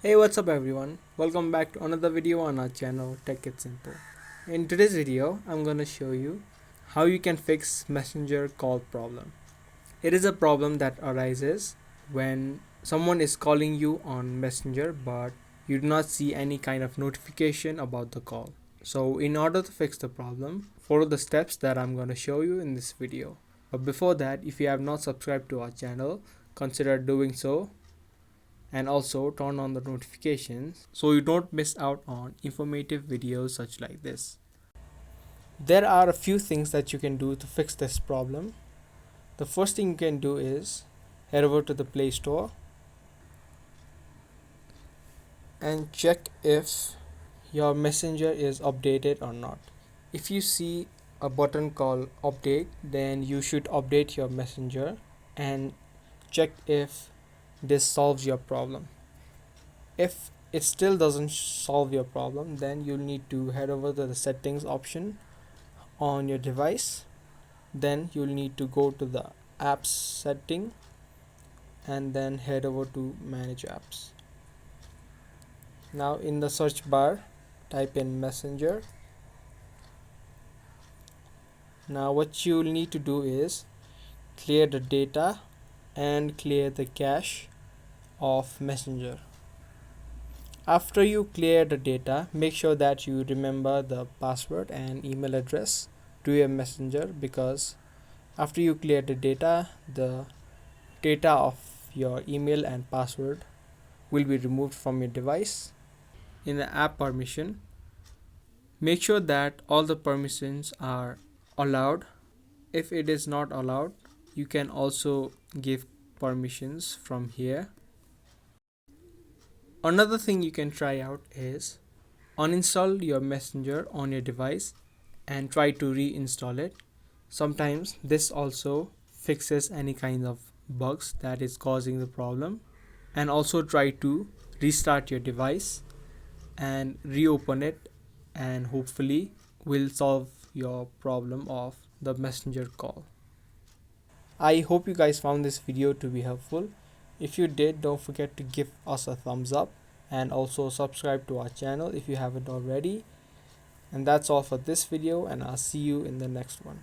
Hey, what's up everyone? Welcome back to another video on our channel Tech It Simple. In today's video, I'm gonna show you how you can fix messenger call problem. It is a problem that arises when someone is calling you on messenger but you do not see any kind of notification about the call. So in order to fix the problem, follow the steps that I'm gonna show you in this video. But before that, if you have not subscribed to our channel, consider doing so and also turn on the notifications so you don't miss out on informative videos such like this. There are a few things that you can do to fix this problem. The first thing you can do is head over to the Play Store and check if your messenger is updated or not. If you see a button called update, then you should update your messenger and check if this solves your problem. If it still doesn't solve your problem, then you'll need to head over to the settings option on your device. Then you'll need to go to the apps setting and then head over to manage apps. Now in the search bar, type in messenger. Now what you'll need to do is clear the data and clear the cache of messenger. After you clear the data, make sure that you remember the password and email address to your messenger, because after you clear the data of your email and password will be removed from your device. In the app permission, make sure that all the permissions are allowed. If it is not allowed, you can also give permissions from here. Another thing you can try out is uninstall your messenger on your device and try to reinstall it. Sometimes this also fixes any kind of bugs that is causing the problem. And also try to restart your device and reopen it, and hopefully will solve your problem of the messenger call. I hope you guys found this video to be helpful. If you did, don't forget to give us a thumbs up and also subscribe to our channel if you haven't already. And that's all for this video, and I'll see you in the next one.